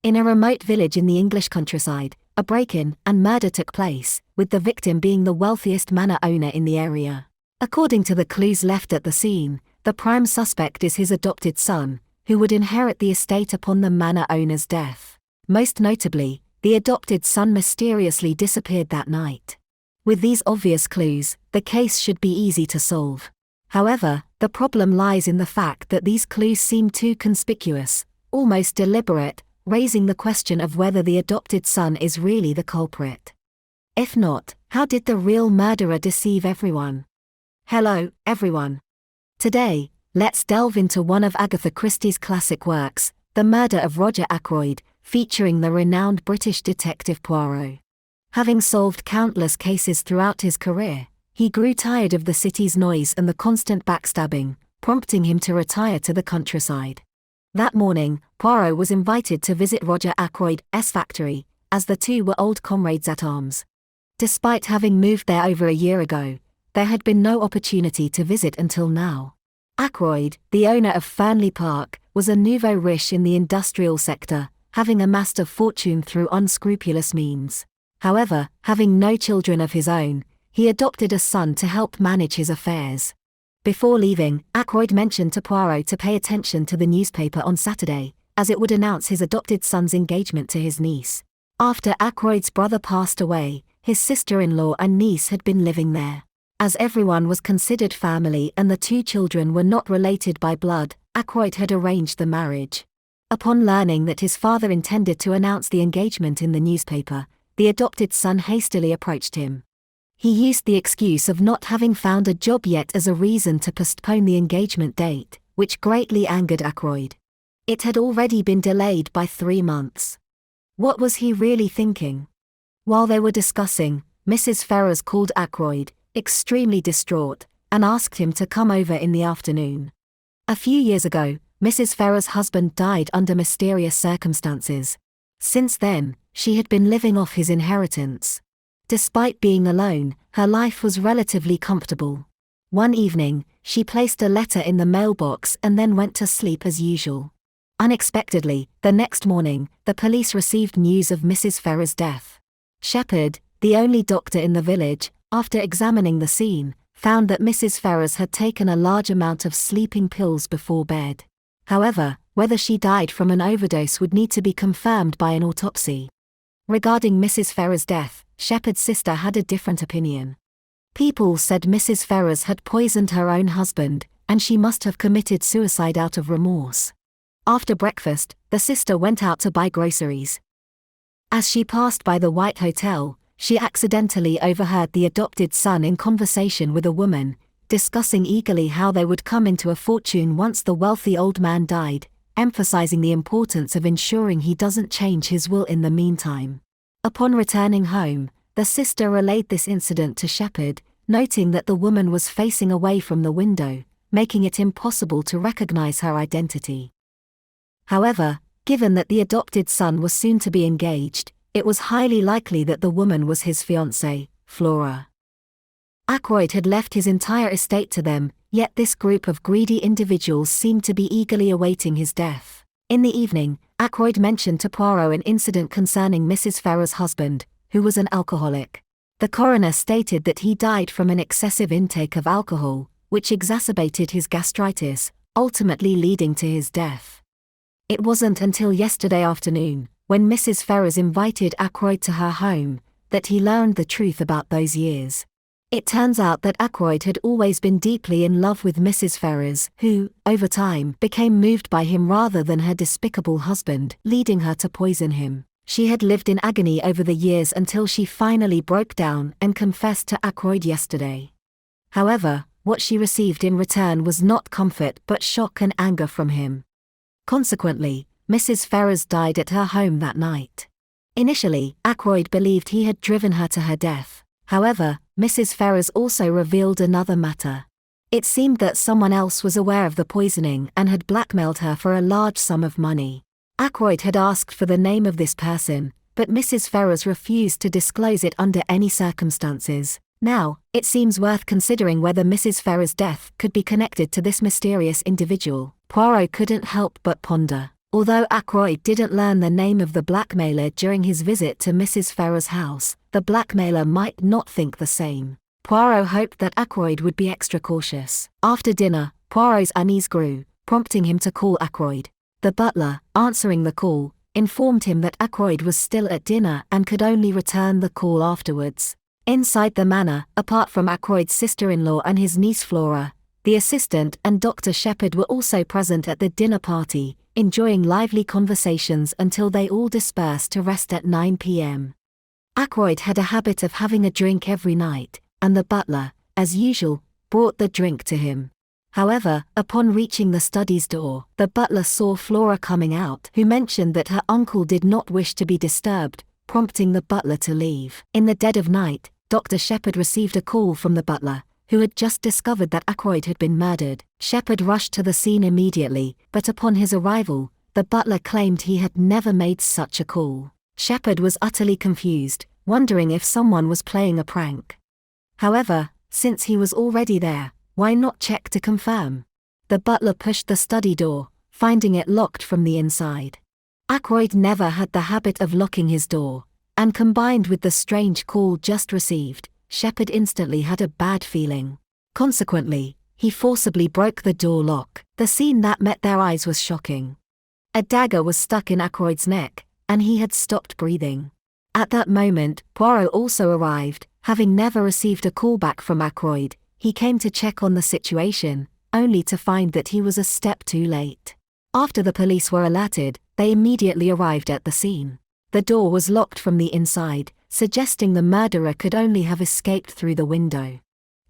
In a remote village in the English countryside, a break-in and murder took place, with the victim being the wealthiest manor owner in the area. According to the clues left at the scene, the prime suspect is his adopted son, who would inherit the estate upon the manor owner's death. Most notably, the adopted son mysteriously disappeared that night. With these obvious clues, the case should be easy to solve. However, the problem lies in the fact that these clues seem too conspicuous, almost deliberate, raising the question of whether the adopted son is really the culprit. If not, how did the real murderer deceive everyone? Hello, everyone. Today, let's delve into one of Agatha Christie's classic works, The Murder of Roger Ackroyd, featuring the renowned British detective Poirot. Having solved countless cases throughout his career, he grew tired of the city's noise and the constant backstabbing, prompting him to retire to the countryside. That morning, Poirot was invited to visit Roger Ackroyd's factory, as the two were old comrades at arms. Despite having moved there over a year ago, there had been no opportunity to visit until now. Ackroyd, the owner of Fernley Park, was a nouveau riche in the industrial sector, having amassed a fortune through unscrupulous means. However, having no children of his own, he adopted a son to help manage his affairs. Before leaving, Ackroyd mentioned to Poirot to pay attention to the newspaper on Saturday, as it would announce his adopted son's engagement to his niece. After Ackroyd's brother passed away, his sister-in-law and niece had been living there. As everyone was considered family and the two children were not related by blood, Ackroyd had arranged the marriage. Upon learning that his father intended to announce the engagement in the newspaper, the adopted son hastily approached him. He used the excuse of not having found a job yet as a reason to postpone the engagement date, which greatly angered Ackroyd. It had already been delayed by 3 months. What was he really thinking? While they were discussing, Mrs. Ferrars called Ackroyd, extremely distraught, and asked him to come over in the afternoon. A few years ago, Mrs. Ferrars' husband died under mysterious circumstances. Since then, she had been living off his inheritance. Despite being alone, her life was relatively comfortable. One evening, she placed a letter in the mailbox and then went to sleep as usual. Unexpectedly, the next morning, the police received news of Mrs. Ferrars' death. Shepherd, the only doctor in the village, after examining the scene, found that Mrs. Ferrars had taken a large amount of sleeping pills before bed. However, whether she died from an overdose would need to be confirmed by an autopsy. Regarding Mrs. Ferrars' death, Shepherd's sister had a different opinion. People said Mrs. Ferrars had poisoned her own husband, and she must have committed suicide out of remorse. After breakfast, the sister went out to buy groceries. As she passed by the White Hotel, she accidentally overheard the adopted son in conversation with a woman, discussing eagerly how they would come into a fortune once the wealthy old man died, emphasizing the importance of ensuring he doesn't change his will in the meantime. Upon returning home, the sister relayed this incident to Shepherd, noting that the woman was facing away from the window, making it impossible to recognize her identity. However, given that the adopted son was soon to be engaged, it was highly likely that the woman was his fiancée, Flora. Ackroyd had left his entire estate to them, yet this group of greedy individuals seemed to be eagerly awaiting his death. In the evening, Ackroyd mentioned to Poirot an incident concerning Mrs. Ferrars' husband, who was an alcoholic. The coroner stated that he died from an excessive intake of alcohol, which exacerbated his gastritis, ultimately leading to his death. It wasn't until yesterday afternoon, when Mrs. Ferrars invited Ackroyd to her home, that he learned the truth about those years. It turns out that Ackroyd had always been deeply in love with Mrs. Ferrars, who, over time, became moved by him rather than her despicable husband, leading her to poison him. She had lived in agony over the years until she finally broke down and confessed to Ackroyd yesterday. However, what she received in return was not comfort but shock and anger from him. Consequently, Mrs. Ferrars died at her home that night. Initially, Ackroyd believed he had driven her to her death. However, Mrs. Ferrars also revealed another matter. It seemed that someone else was aware of the poisoning and had blackmailed her for a large sum of money. Ackroyd had asked for the name of this person, but Mrs. Ferrars refused to disclose it under any circumstances. Now, it seems worth considering whether Mrs. Ferrars' death could be connected to this mysterious individual. Poirot couldn't help but ponder. Although Ackroyd didn't learn the name of the blackmailer during his visit to Mrs. Ferrer's house, the blackmailer might not think the same. Poirot hoped that Ackroyd would be extra cautious. After dinner, Poirot's unease grew, prompting him to call Ackroyd. The butler, answering the call, informed him that Ackroyd was still at dinner and could only return the call afterwards. Inside the manor, apart from Ackroyd's sister-in-law and his niece Flora, the assistant and Dr. Shepherd were also present at the dinner party, enjoying lively conversations until they all dispersed to rest at 9 p.m. Ackroyd had a habit of having a drink every night, and the butler, as usual, brought the drink to him. However, upon reaching the study's door, the butler saw Flora coming out, who mentioned that her uncle did not wish to be disturbed, prompting the butler to leave. In the dead of night, Dr. Shepherd received a call from the butler, who had just discovered that Ackroyd had been murdered. Shepherd rushed to the scene immediately, but upon his arrival, the butler claimed he had never made such a call. Shepherd was utterly confused, wondering if someone was playing a prank. However, since he was already there, why not check to confirm? The butler pushed the study door, finding it locked from the inside. Ackroyd never had the habit of locking his door, and combined with the strange call just received, Shepherd instantly had a bad feeling. Consequently, he forcibly broke the door lock. The scene that met their eyes was shocking. A dagger was stuck in Ackroyd's neck, and he had stopped breathing. At that moment, Poirot also arrived. Having never received a call back from Ackroyd, he came to check on the situation, only to find that he was a step too late. After the police were alerted, they immediately arrived at the scene. The door was locked from the inside, suggesting the murderer could only have escaped through the window.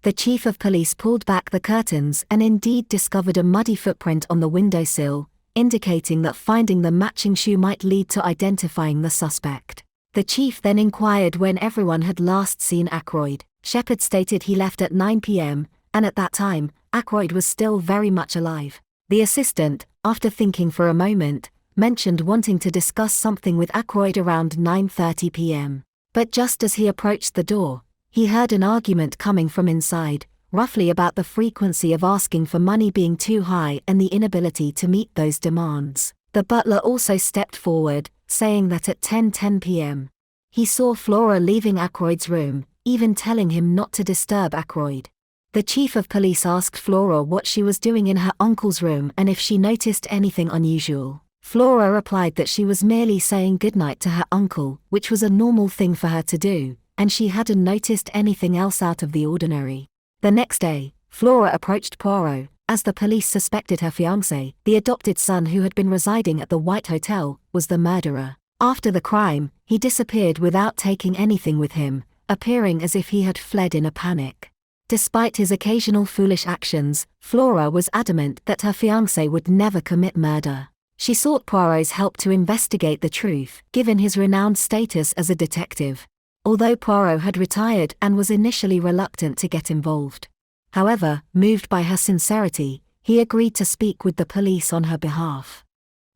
The chief of police pulled back the curtains and indeed discovered a muddy footprint on the windowsill, indicating that finding the matching shoe might lead to identifying the suspect. The chief then inquired when everyone had last seen Ackroyd. Shepherd stated he left at 9 p.m., and at that time, Ackroyd was still very much alive. The assistant, after thinking for a moment, mentioned wanting to discuss something with Ackroyd around 9:30 p.m. But just as he approached the door, he heard an argument coming from inside, roughly about the frequency of asking for money being too high and the inability to meet those demands. The butler also stepped forward, saying that at 10:10 p.m. he saw Flora leaving Ackroyd's room, even telling him not to disturb Ackroyd. The chief of police asked Flora what she was doing in her uncle's room and if she noticed anything unusual. Flora replied that she was merely saying goodnight to her uncle, which was a normal thing for her to do, and she hadn't noticed anything else out of the ordinary. The next day, Flora approached Poirot, as the police suspected her fiancé, the adopted son who had been residing at the White Hotel, was the murderer. After the crime, he disappeared without taking anything with him, appearing as if he had fled in a panic. Despite his occasional foolish actions, Flora was adamant that her fiancé would never commit murder. She sought Poirot's help to investigate the truth, given his renowned status as a detective. Although Poirot had retired and was initially reluctant to get involved. However, moved by her sincerity, he agreed to speak with the police on her behalf.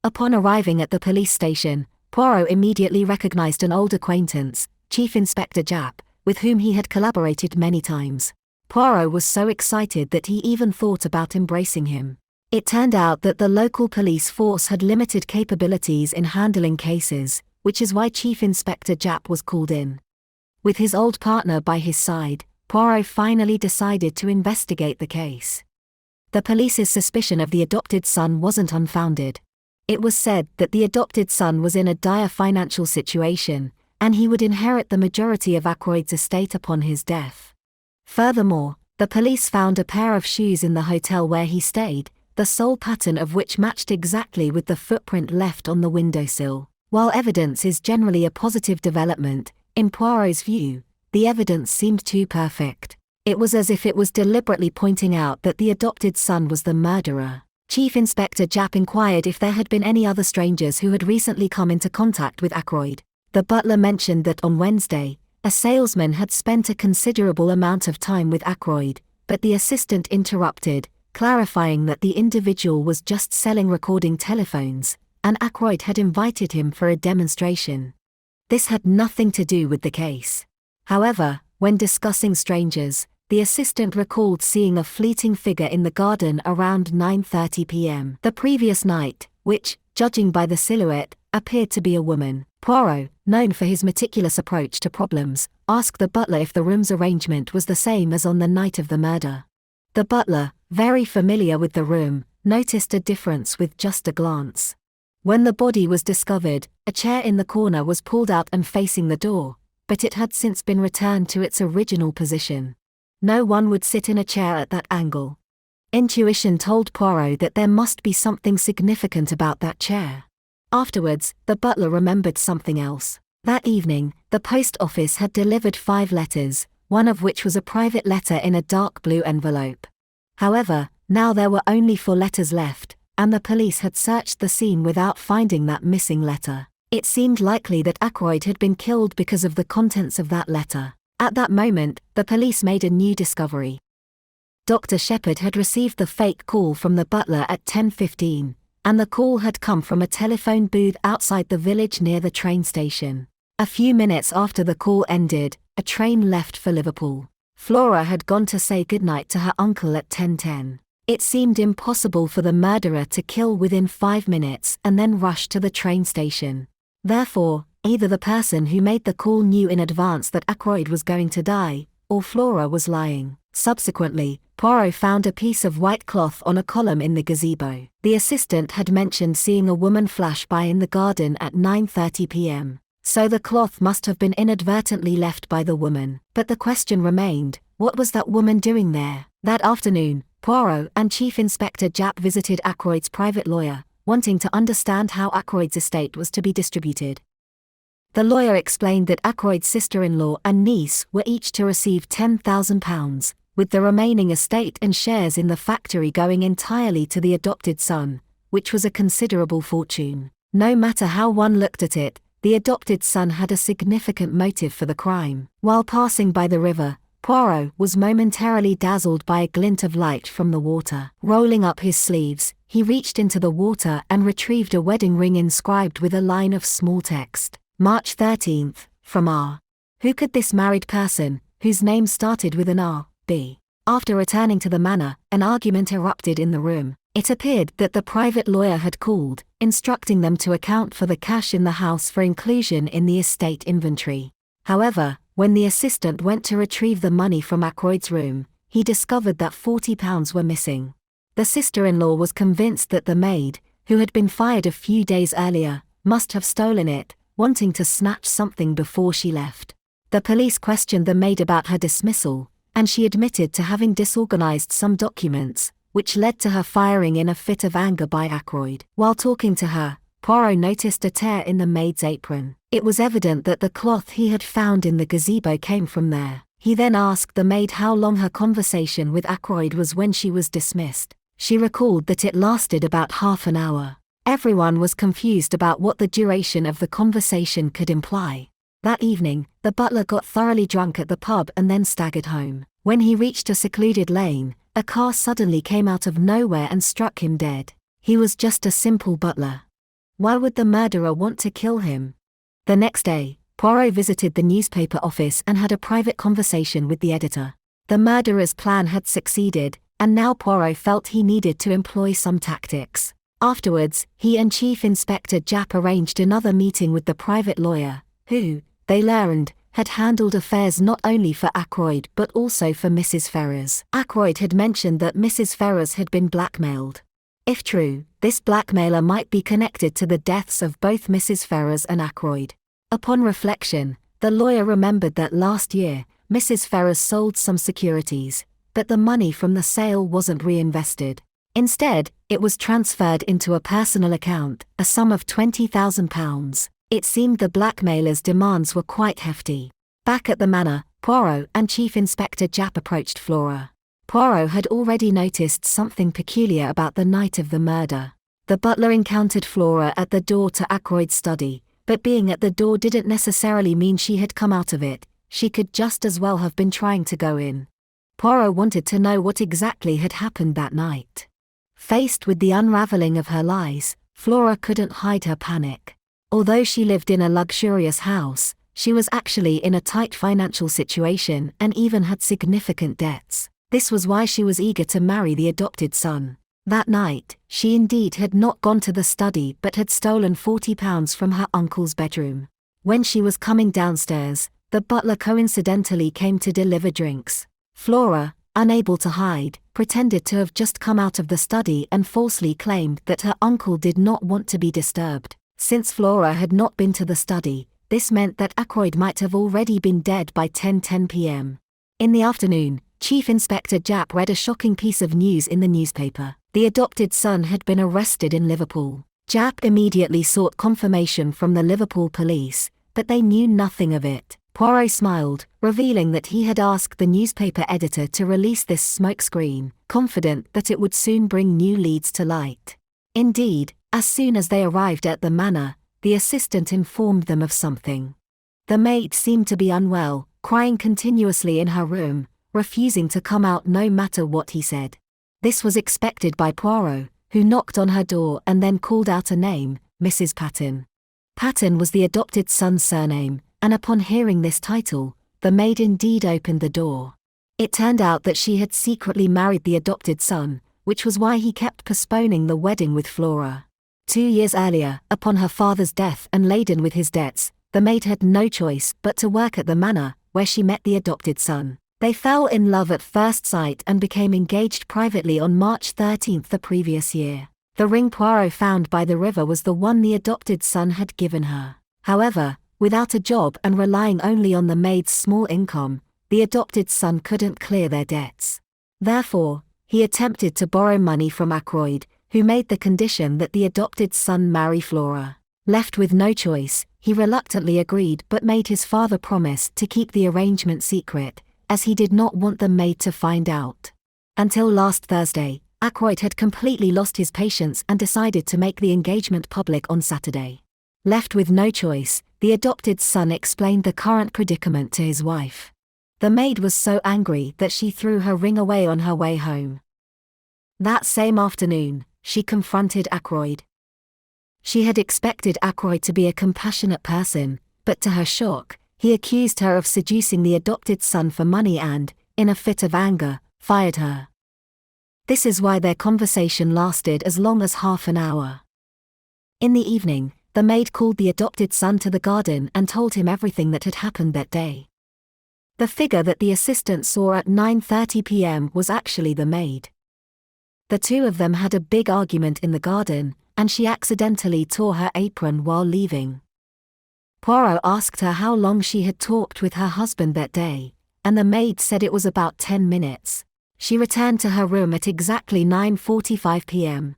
Upon arriving at the police station, Poirot immediately recognized an old acquaintance, Chief Inspector Japp, with whom he had collaborated many times. Poirot was so excited that he even thought about embracing him. It turned out that the local police force had limited capabilities in handling cases, which is why Chief Inspector Japp was called in. With his old partner by his side, Poirot finally decided to investigate the case. The police's suspicion of the adopted son wasn't unfounded. It was said that the adopted son was in a dire financial situation, and he would inherit the majority of Ackroyd's estate upon his death. Furthermore, the police found a pair of shoes in the hotel where he stayed, the sole pattern of which matched exactly with the footprint left on the windowsill. While evidence is generally a positive development, in Poirot's view, the evidence seemed too perfect. It was as if it was deliberately pointing out that the adopted son was the murderer. Chief Inspector Japp inquired if there had been any other strangers who had recently come into contact with Ackroyd. The butler mentioned that on Wednesday, a salesman had spent a considerable amount of time with Ackroyd, but the assistant interrupted, clarifying that the individual was just selling recording telephones, and Ackroyd had invited him for a demonstration. This had nothing to do with the case. However, when discussing strangers, the assistant recalled seeing a fleeting figure in the garden around 9:30 p.m. the previous night, which, judging by the silhouette, appeared to be a woman. Poirot, known for his meticulous approach to problems, asked the butler if the room's arrangement was the same as on the night of the murder. The butler, very familiar with the room, noticed a difference with just a glance. When the body was discovered, a chair in the corner was pulled out and facing the door, but it had since been returned to its original position. No one would sit in a chair at that angle. Intuition told Poirot that there must be something significant about that chair. Afterwards, the butler remembered something else. That evening, the post office had delivered 5 letters, one of which was a private letter in a dark blue envelope. However, now there were only 4 letters left, and the police had searched the scene without finding that missing letter. It seemed likely that Ackroyd had been killed because of the contents of that letter. At that moment, the police made a new discovery. Dr. Shepherd had received the fake call from the butler at 10:15, and the call had come from a telephone booth outside the village near the train station. A few minutes after the call ended, a train left for Liverpool. Flora had gone to say goodnight to her uncle at 10:10. It seemed impossible for the murderer to kill within 5 minutes and then rush to the train station. Therefore, either the person who made the call knew in advance that Ackroyd was going to die, or Flora was lying. Subsequently, Poirot found a piece of white cloth on a column in the gazebo. The assistant had mentioned seeing a woman flash by in the garden at 9:30 p.m. So the cloth must have been inadvertently left by the woman. But the question remained, what was that woman doing there? That afternoon, Poirot and Chief Inspector Japp visited Ackroyd's private lawyer, wanting to understand how Ackroyd's estate was to be distributed. The lawyer explained that Ackroyd's sister-in-law and niece were each to receive £10,000, with the remaining estate and shares in the factory going entirely to the adopted son, which was a considerable fortune. No matter how one looked at it, the adopted son had a significant motive for the crime. While passing by the river, Poirot was momentarily dazzled by a glint of light from the water. Rolling up his sleeves, he reached into the water and retrieved a wedding ring inscribed with a line of small text. March 13th, from R. Who could this married person, whose name started with an R, be? After returning to the manor, an argument erupted in the room. It appeared that the private lawyer had called, instructing them to account for the cash in the house for inclusion in the estate inventory. However, when the assistant went to retrieve the money from Ackroyd's room, he discovered that £40 were missing. The sister-in-law was convinced that the maid, who had been fired a few days earlier, must have stolen it, wanting to snatch something before she left. The police questioned the maid about her dismissal, and she admitted to having disorganized some documents, which led to her firing in a fit of anger by Ackroyd. While talking to her, Poirot noticed a tear in the maid's apron. It was evident that the cloth he had found in the gazebo came from there. He then asked the maid how long her conversation with Ackroyd was when she was dismissed. She recalled that it lasted about half an hour. Everyone was confused about what the duration of the conversation could imply. That evening, the butler got thoroughly drunk at the pub and then staggered home. When he reached a secluded lane, a car suddenly came out of nowhere and struck him dead. He was just a simple butler. Why would the murderer want to kill him? The next day, Poirot visited the newspaper office and had a private conversation with the editor. The murderer's plan had succeeded, and now Poirot felt he needed to employ some tactics. Afterwards, he and Chief Inspector Japp arranged another meeting with the private lawyer, who, they learned, had handled affairs not only for Ackroyd but also for Mrs. Ferrars. Ackroyd had mentioned that Mrs. Ferrars had been blackmailed. If true, this blackmailer might be connected to the deaths of both Mrs. Ferrars and Ackroyd. Upon reflection, the lawyer remembered that last year, Mrs. Ferrars sold some securities, but the money from the sale wasn't reinvested. Instead, it was transferred into a personal account, a sum of £20,000. It seemed the blackmailer's demands were quite hefty. Back at the manor, Poirot and Chief Inspector Japp approached Flora. Poirot had already noticed something peculiar about the night of the murder. The butler encountered Flora at the door to Ackroyd's study, but being at the door didn't necessarily mean she had come out of it. She could just as well have been trying to go in. Poirot wanted to know what exactly had happened that night. Faced with the unraveling of her lies, Flora couldn't hide her panic. Although she lived in a luxurious house, she was actually in a tight financial situation and even had significant debts. This was why she was eager to marry the adopted son. That night, she indeed had not gone to the study but had stolen £40 from her uncle's bedroom. When she was coming downstairs, the butler coincidentally came to deliver drinks. Flora, unable to hide, pretended to have just come out of the study and falsely claimed that her uncle did not want to be disturbed. Since Flora had not been to the study, this meant that Ackroyd might have already been dead by 10:10 p.m. In the afternoon, Chief Inspector Japp read a shocking piece of news in the newspaper. The adopted son had been arrested in Liverpool. Japp immediately sought confirmation from the Liverpool police, but they knew nothing of it. Poirot smiled, revealing that he had asked the newspaper editor to release this smokescreen, confident that it would soon bring new leads to light. Indeed, as soon as they arrived at the manor, the assistant informed them of something. The maid seemed to be unwell, crying continuously in her room, refusing to come out no matter what he said. This was expected by Poirot, who knocked on her door and then called out a name, Mrs. Patten. Patten was the adopted son's surname, and upon hearing this title, the maid indeed opened the door. It turned out that she had secretly married the adopted son, which was why he kept postponing the wedding with Flora. 2 years earlier, upon her father's death and laden with his debts, the maid had no choice but to work at the manor, where she met the adopted son. They fell in love at first sight and became engaged privately on March 13 the previous year. The ring Poirot found by the river was the one the adopted son had given her. However, without a job and relying only on the maid's small income, the adopted son couldn't clear their debts. Therefore, he attempted to borrow money from Ackroyd, who made the condition that the adopted son marry Flora. Left with no choice, he reluctantly agreed but made his father promise to keep the arrangement secret, as he did not want the maid to find out. Until last Thursday, Ackroyd had completely lost his patience and decided to make the engagement public on Saturday. Left with no choice, the adopted son explained the current predicament to his wife. The maid was so angry that she threw her ring away on her way home. That same afternoon, she confronted Ackroyd. She had expected Ackroyd to be a compassionate person, but to her shock, he accused her of seducing the adopted son for money and, in a fit of anger, fired her. This is why their conversation lasted as long as half an hour. In the evening, the maid called the adopted son to the garden and told him everything that had happened that day. The figure that the assistant saw at 9:30 p.m. was actually the maid. The two of them had a big argument in the garden, and she accidentally tore her apron while leaving. Poirot asked her how long she had talked with her husband that day, and the maid said it was about 10 minutes. She returned to her room at exactly 9:45 p.m.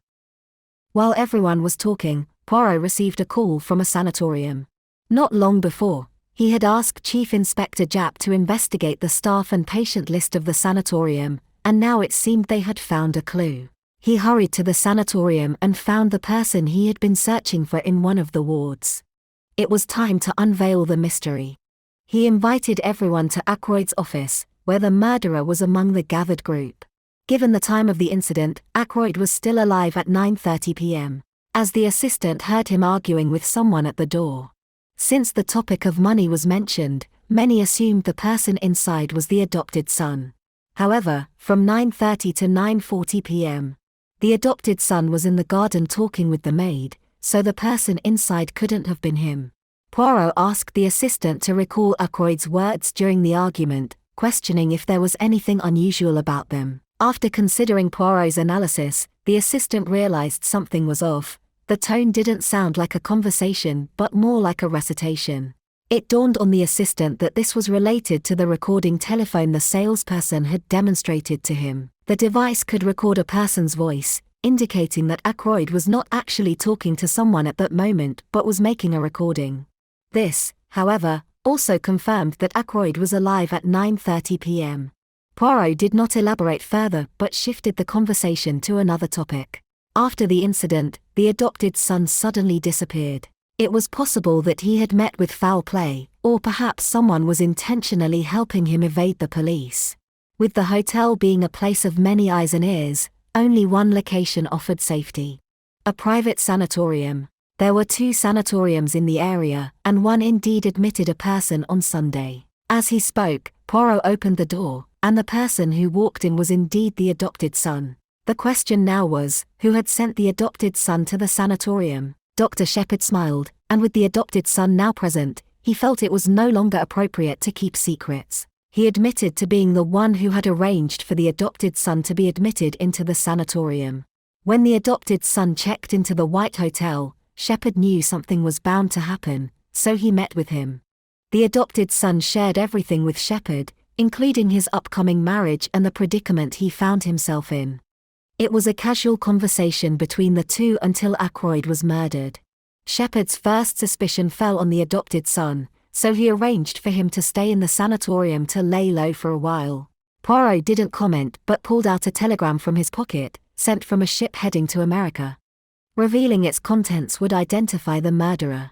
While everyone was talking, Poirot received a call from a sanatorium. Not long before, he had asked Chief Inspector Japp to investigate the staff and patient list of the sanatorium, and now it seemed they had found a clue. He hurried to the sanatorium and found the person he had been searching for in one of the wards. It was time to unveil the mystery. He invited everyone to Ackroyd's office, where the murderer was among the gathered group. Given the time of the incident, Ackroyd was still alive at 9:30 p.m., as the assistant heard him arguing with someone at the door. Since the topic of money was mentioned, many assumed the person inside was the adopted son. However, from 9:30 to 9:40 p.m., the adopted son was in the garden talking with the maid, so the person inside couldn't have been him. Poirot asked the assistant to recall Ackroyd's words during the argument, questioning if there was anything unusual about them. After considering Poirot's analysis, the assistant realized something was off. The tone didn't sound like a conversation but more like a recitation. It dawned on the assistant that this was related to the recording telephone the salesperson had demonstrated to him. The device could record a person's voice, indicating that Ackroyd was not actually talking to someone at that moment but was making a recording. This, however, also confirmed that Ackroyd was alive at 9:30 p.m. Poirot did not elaborate further but shifted the conversation to another topic. After the incident, the adopted son suddenly disappeared. It was possible that he had met with foul play, or perhaps someone was intentionally helping him evade the police. With the hotel being a place of many eyes and ears, only one location offered safety: a private sanatorium. There were 2 sanatoriums in the area, and one indeed admitted a person on Sunday. As he spoke, Poirot opened the door, and the person who walked in was indeed the adopted son. The question now was, who had sent the adopted son to the sanatorium? Dr. Shepherd smiled, and with the adopted son now present, he felt it was no longer appropriate to keep secrets. He admitted to being the one who had arranged for the adopted son to be admitted into the sanatorium. When the adopted son checked into the White Hotel, Shepherd knew something was bound to happen, so he met with him. The adopted son shared everything with Shepherd, including his upcoming marriage and the predicament he found himself in. It was a casual conversation between the two until Ackroyd was murdered. Shepherd's first suspicion fell on the adopted son, so he arranged for him to stay in the sanatorium to lay low for a while. Poirot didn't comment but pulled out a telegram from his pocket, sent from a ship heading to America. Revealing its contents would identify the murderer.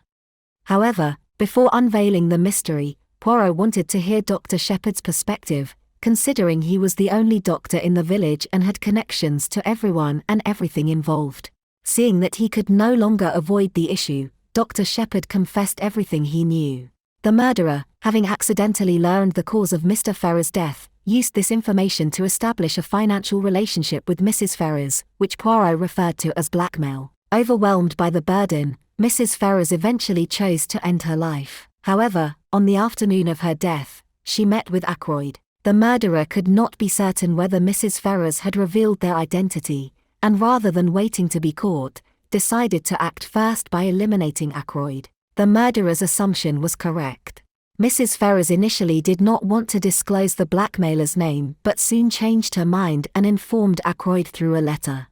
However, before unveiling the mystery, Poirot wanted to hear Dr. Shepherd's perspective, considering he was the only doctor in the village and had connections to everyone and everything involved. Seeing that he could no longer avoid the issue, Dr. Shepherd confessed everything he knew. The murderer, having accidentally learned the cause of Mr. Ferrers's death, used this information to establish a financial relationship with Mrs. Ferrers, which Poirot referred to as blackmail. Overwhelmed by the burden, Mrs. Ferrers eventually chose to end her life. However, on the afternoon of her death, she met with Ackroyd. The murderer could not be certain whether Mrs. Ferrers had revealed their identity, and rather than waiting to be caught, decided to act first by eliminating Ackroyd. The murderer's assumption was correct. Mrs. Ferrers initially did not want to disclose the blackmailer's name but soon changed her mind and informed Ackroyd through a letter.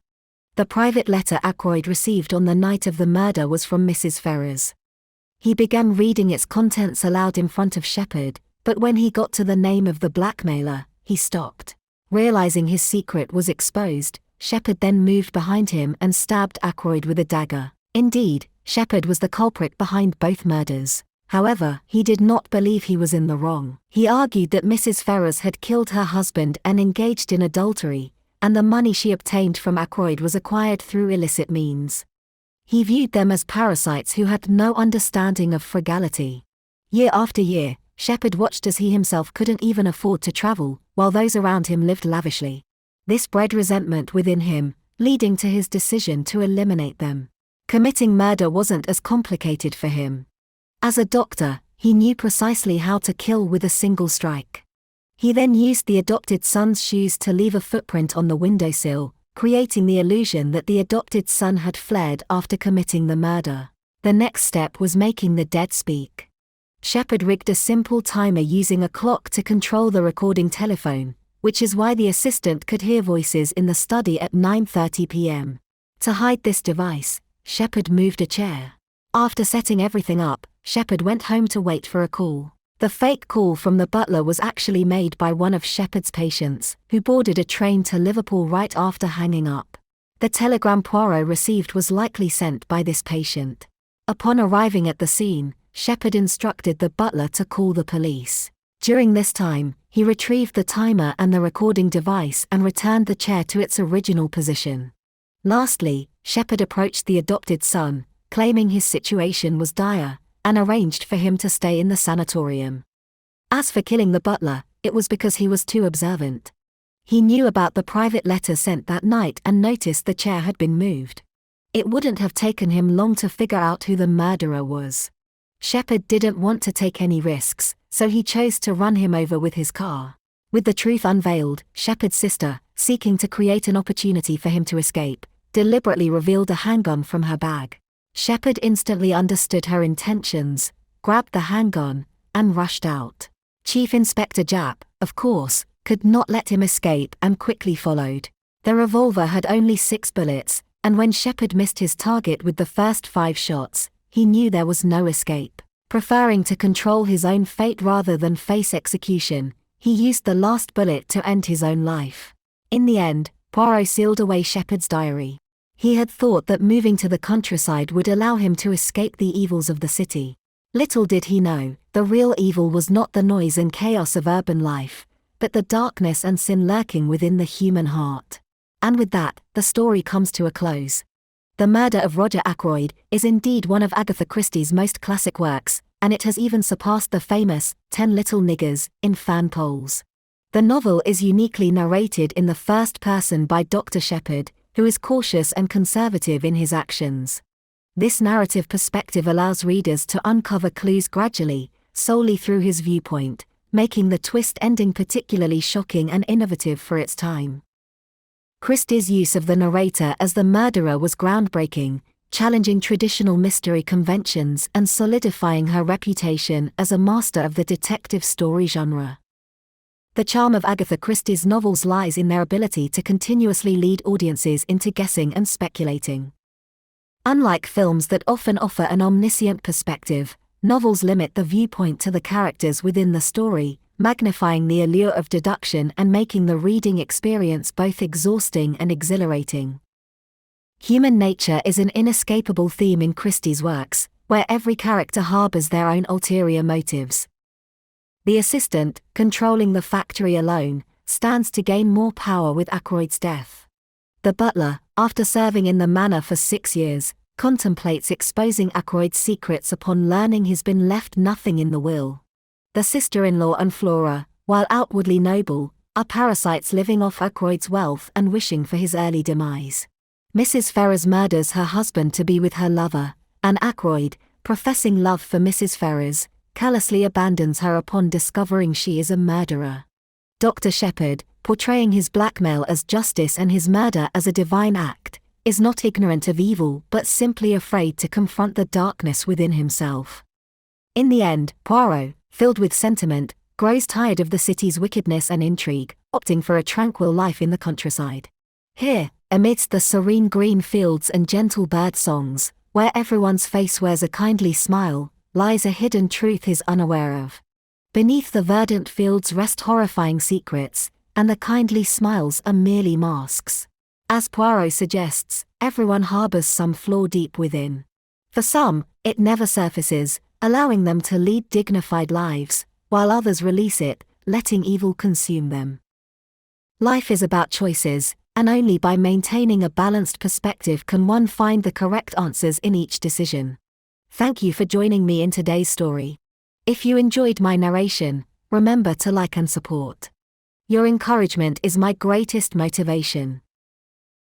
The private letter Ackroyd received on the night of the murder was from Mrs. Ferrers. He began reading its contents aloud in front of Shepherd, but when he got to the name of the blackmailer, he stopped. Realizing his secret was exposed, Shepherd then moved behind him and stabbed Ackroyd with a dagger. Indeed, Shepherd was the culprit behind both murders. However, he did not believe he was in the wrong. He argued that Mrs. Ferrers had killed her husband and engaged in adultery, and the money she obtained from Ackroyd was acquired through illicit means. He viewed them as parasites who had no understanding of frugality. Year after year, Shepherd watched as he himself couldn't even afford to travel, while those around him lived lavishly. This bred resentment within him, leading to his decision to eliminate them. Committing murder wasn't as complicated for him. As a doctor, he knew precisely how to kill with a single strike. He then used the adopted son's shoes to leave a footprint on the windowsill, creating the illusion that the adopted son had fled after committing the murder. The next step was making the dead speak. Shepherd rigged a simple timer using a clock to control the recording telephone, which is why the assistant could hear voices in the study at 9:30 p.m. To hide this device, Shepherd moved a chair. After setting everything up, Shepherd went home to wait for a call. The fake call from the butler was actually made by one of Shepherd's patients, who boarded a train to Liverpool right after hanging up. The telegram Poirot received was likely sent by this patient. Upon arriving at the scene, Shepherd instructed the butler to call the police. During this time, he retrieved the timer and the recording device and returned the chair to its original position. Lastly, Shepherd approached the adopted son, claiming his situation was dire, and arranged for him to stay in the sanatorium. As for killing the butler, it was because he was too observant. He knew about the private letter sent that night and noticed the chair had been moved. It wouldn't have taken him long to figure out who the murderer was. Shepherd didn't want to take any risks, so he chose to run him over with his car. With the truth unveiled, Shepherd's sister, seeking to create an opportunity for him to escape, deliberately revealed a handgun from her bag. Shepherd instantly understood her intentions, grabbed the handgun, and rushed out. Chief Inspector Japp, of course, could not let him escape and quickly followed. The revolver had only 6 bullets, and when Shepherd missed his target with the first 5 shots, he knew there was no escape. Preferring to control his own fate rather than face execution, he used the last bullet to end his own life. In the end, Poirot sealed away Shepherd's diary. He had thought that moving to the countryside would allow him to escape the evils of the city. Little did he know, the real evil was not the noise and chaos of urban life, but the darkness and sin lurking within the human heart. And with that, the story comes to a close. The Murder of Roger Ackroyd is indeed one of Agatha Christie's most classic works, and it has even surpassed the famous 10 Little Niggers in fan polls. The novel is uniquely narrated in the first person by Dr. Shepherd, who is cautious and conservative in his actions. This narrative perspective allows readers to uncover clues gradually, solely through his viewpoint, making the twist ending particularly shocking and innovative for its time. Christie's use of the narrator as the murderer was groundbreaking, challenging traditional mystery conventions and solidifying her reputation as a master of the detective story genre. The charm of Agatha Christie's novels lies in their ability to continuously lead audiences into guessing and speculating. Unlike films that often offer an omniscient perspective, novels limit the viewpoint to the characters within the story, magnifying the allure of deduction and making the reading experience both exhausting and exhilarating. Human nature is an inescapable theme in Christie's works, where every character harbors their own ulterior motives. The assistant, controlling the factory alone, stands to gain more power with Ackroyd's death. The butler, after serving in the manor for 6 years, contemplates exposing Ackroyd's secrets upon learning he's been left nothing in the will. The sister-in-law and Flora, while outwardly noble, are parasites living off Ackroyd's wealth and wishing for his early demise. Mrs. Ferrers murders her husband to be with her lover, and Ackroyd, professing love for Mrs. Ferrers, callously abandons her upon discovering she is a murderer. Dr. Shepherd, portraying his blackmail as justice and his murder as a divine act, is not ignorant of evil but simply afraid to confront the darkness within himself. In the end, Poirot, filled with sentiment, grows tired of the city's wickedness and intrigue, opting for a tranquil life in the countryside. Here, amidst the serene green fields and gentle bird songs, where everyone's face wears a kindly smile, lies a hidden truth he's unaware of. Beneath the verdant fields rest horrifying secrets, and the kindly smiles are merely masks. As Poirot suggests, everyone harbors some flaw deep within. For some, it never surfaces, allowing them to lead dignified lives, while others release it, letting evil consume them. Life is about choices, and only by maintaining a balanced perspective can one find the correct answers in each decision. Thank you for joining me in today's story. If you enjoyed my narration, remember to like and support. Your encouragement is my greatest motivation.